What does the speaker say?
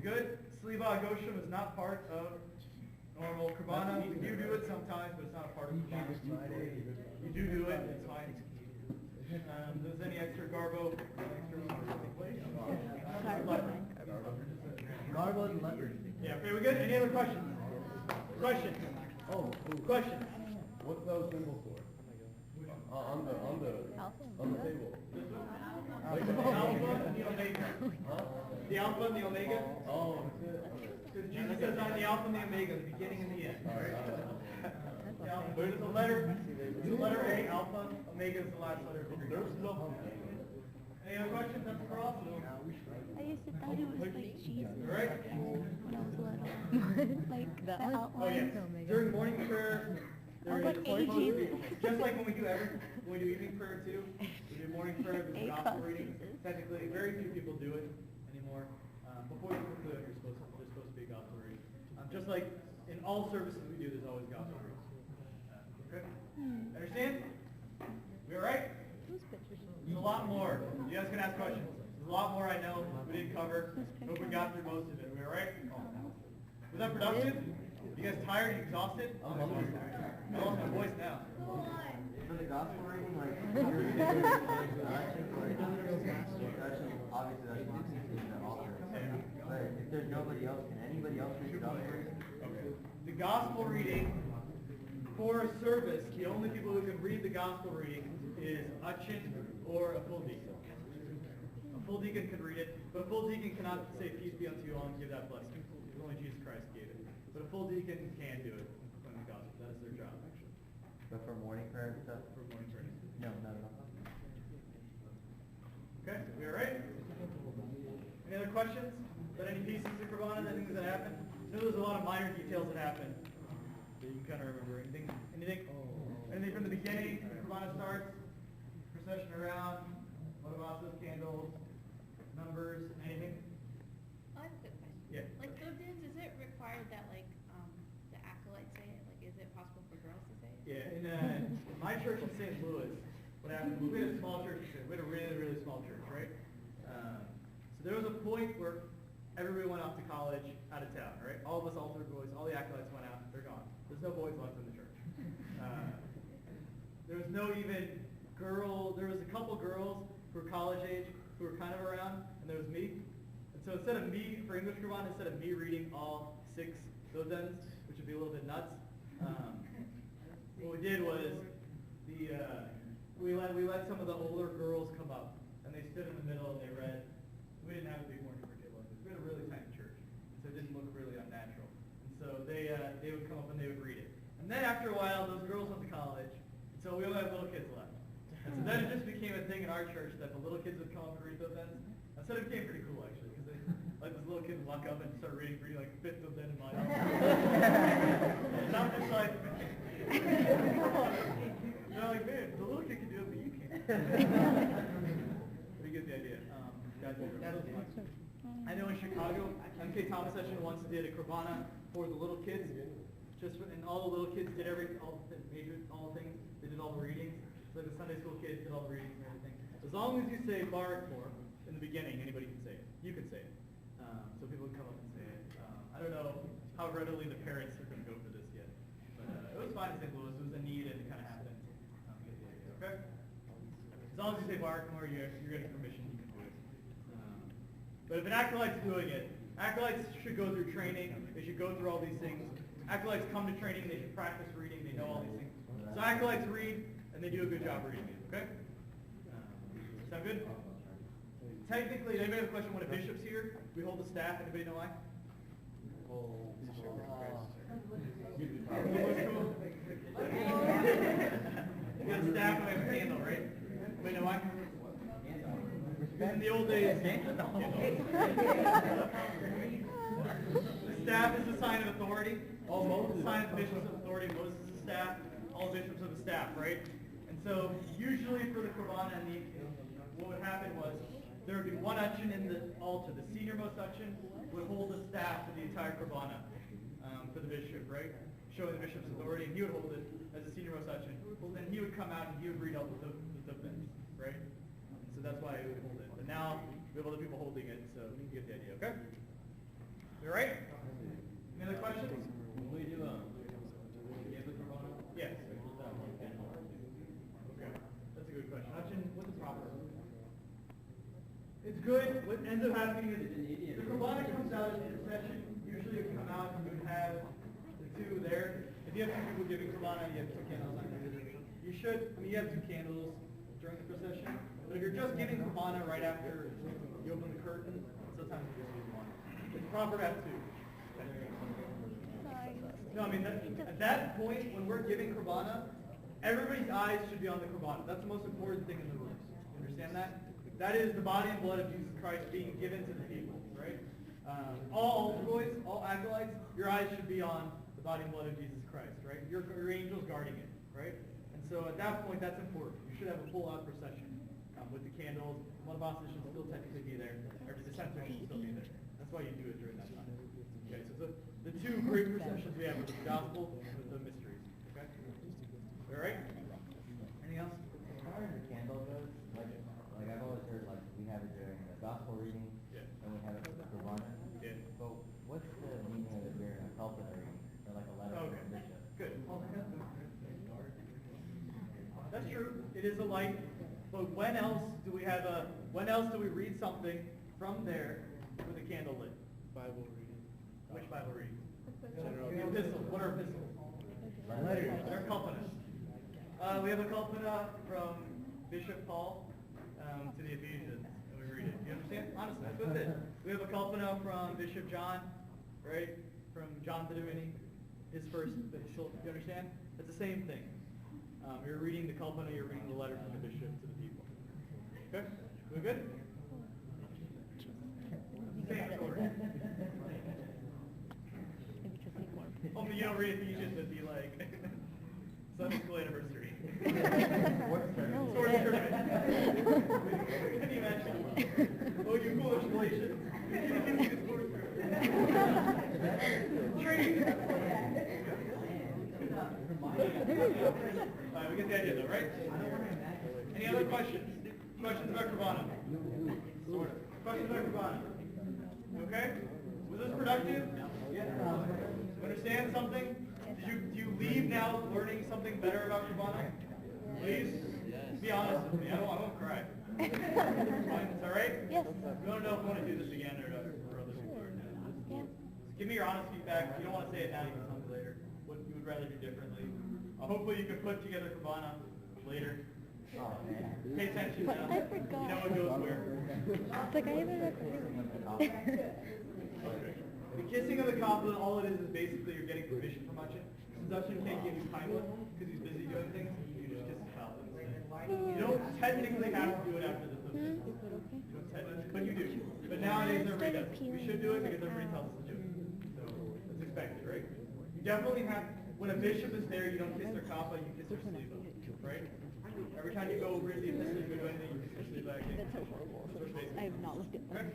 good? Sliva Goshen is not part of normal Qurbana. We do it sometimes, but it's not a part of Qurbana. You do it, it's fine. Does any extra garbo? Garbo and leopard. Yeah, okay, we good? Any other questions? Questions? Questions? What's those symbols for? On the table. Like the alpha and the omega. Huh? The alpha and the omega. Oh, Because Jesus says I'm the alpha and the omega, the beginning and the end. Where does the letter? The letter A, alpha, omega is the last letter of the Greek. Any other questions? That's for all. I used to thought it was like Jesus Right? when I was little. Like the Oh outline. yes. During morning prayer, there is supposed to be, just like when we do evening prayer too. We do morning prayer, there's a gospel reading. Technically, very few people do it anymore. Before you conclude, there's supposed to be a gospel reading. Just like in all services we do, there's always gospel reading. Okay? Understand? We all right? There's a lot more. You guys can ask questions. There's a lot more I know we didn't cover. Hope we got through most of it. We all right? Was that productive? You guys tired? You exhausted? I lost my voice now. For the gospel reading, like, obviously that's the author. But if there's nobody else, can anybody else read the gospel reading? The gospel reading for a service, the only people who can read the gospel reading is a chin or a full deacon. A full deacon can read it, but a full deacon cannot say peace be unto you all and give that blessing. Only Jesus Christ gave it. But a full deacon can do it in the gospel. That is their job, actually. But for morning prayer and stuff? For morning prayer. No, not at all. Okay, we all right? Any other questions about any pieces of Qurbana, anything that happened? I know there's a lot of minor details that happened that you can kind of remember. Anything? Anything from the beginning when Qurbana starts? Procession around, what about those candles, numbers, anything? I have a quick question. Yeah. Like Philippians, is it required that the acolytes say it? Like, is it possible for girls to say it? Yeah, in my church in St. Louis, what happened, we had a small church, we had a really, really small church, right? So there was a point where everybody went off to college out of town, right? All of us altar boys, all the acolytes went out, they're gone. There's no boys left in the church. There was no even there was a couple girls who were college age who were kind of around, and there was me. And so instead of me, for English Qurbana, instead of me reading all 6 dozens, which would be a little bit nuts, what we did was we let some of the older girls come up, and they stood in the middle and they read. We didn't have a big morning prayer table like this. We had a really tiny church, so it didn't look really unnatural. And so they would come up and they would read it. And then after a while, those girls went to college, and so we only had little kids left. And so then it just became a thing in our church that the little kids would come up and read those ends. And so it became pretty cool actually, because like this little kid would walk up and start reading like 5th of them in my house. And I'm just like, they're like, man, the little kid can do it, but you can't. But you get the idea. Guys, I know in Chicago, MK Thomas Session once did a Qurbana for the little kids. And all the little kids did all the things. They did all the readings. So the Sunday school kids did all the readings and everything. As long as you say Barak for in the beginning, anybody can say it. You can say it. So people can come up and say it. I don't know how readily the parents are going to go for this yet. But it was fine in St. Louis. It was a need and it kind of happened. Okay? As long as you say Barak for, you're getting permission, you can do it. But if an acolyte's doing it, acolytes should go through training. They should go through all these things. Acolytes come to training. They should practice reading. They know all these things. So acolytes read, and they do a good job reading it. Okay? Sound good? Technically, anybody have a question when a bishop's here? We hold the staff. Anybody know why? You got the staff and we have a candle, right? Anybody know why? In the old days, the staff is a sign of authority. The sign of the bishop's authority. Moses is the staff. All bishops are the staff, right? And so usually for the Qurbana, what would happen was there would be one uchin in the altar. The senior-most uchin would hold the staff for the entire Qurbana for the bishop, right? Showing the bishop's authority, and he would hold it as a senior-most uchin. Then he would come out and he would read out the things, right? And so that's why he would hold it. But now we have other people holding it, so you get the idea, okay? right? Any other questions? When we do, give the Qurbana? Yes. What's that one candle? Okay, that's a good question. Hutchin, what's the proper? It's good. What ends up happening is the Qurbana comes out in procession. Usually it will come out and you would have the two there. If you have two people giving Qurbana, you have two candles on there. You should, you have two candles during the procession. But if you're just giving Qurbana right after you open the curtain, sometimes you just use one. It's proper to have two. Sorry. No, at that point, when we're giving Qurbana, everybody's eyes should be on the Qurbana. That's the most important thing in the room. You understand that? That is the body and blood of Jesus Christ being given to the people, right? All altar boys, all acolytes, your eyes should be on the body and blood of Jesus Christ, right? Your angel's guarding it, right? And so at that point, that's important. You should have a full-out procession with the candles. One of us should still technically be there, or the censer should still be there. That's why you do it during that time. Okay, so the two great processions we have are the gospel and the mysteries. Okay? All right? Anything else? As far as the candle goes, like I've always heard, like, we have it during the gospel reading, Yeah. and we have it for the Qurbana. Yeah. But what's the meaning of it during a pulpit reading, or like a letter Okay. from a bishop? Good. That's true. It is a light. But when else do we read something from there with a candle lit? Bible reading. Which Bible reading? General. The epistles. What are epistles? Letters. They're culpanas. We have a culpana from Bishop Paul to the Ephesians, and we read it. You understand? Honestly, that's what it is. We have a culpana from Bishop John, right? From John Bedouini, his first epistle. You understand? It's the same thing. You're reading the culpana, you're reading the letter from the bishop to the people. Okay? We good? Same story. Only you don't read Ephesians, it'd be like Sunday school anniversary. What's the Sports tournament. Can you imagine? Oh, you foolish Galatians. Tree. Alright, we get the idea though, right? Any other questions? Questions about Qurbana? Questions about Qurbana? Okay? Was this productive? Understand something? Do you leave now learning something better about Qurbana? Please? Be honest with me. I won't cry. It's fine. It's alright? Yes. We don't know if we want to do this again or other people or not. Yeah. Give me your honest feedback. If you don't want to say it now, you can tell me later. What you would rather do differently. Hopefully you can put together Qurbana later. Oh, man. Pay attention But now. I forgot. You know what goes where. It's like I haven't read The kissing of the coffin, all it is basically you're getting permission from Hutchin. Since Hutchin can't give you time because he's busy doing things, you just kiss the coffin. You don't technically have to do it after the baptism. You don't technically, but you do. But nowadays everybody does it. We should do it because everybody tells us to do it. So it's expected, right? You definitely have, when a bishop is there, you don't kiss their kappa, you kiss their sleeve up, right? Every time you go over the epistle, you go do anything, you kiss their sleeve back. That's so horrible. That's what's basic. I have not looked at them. Okay?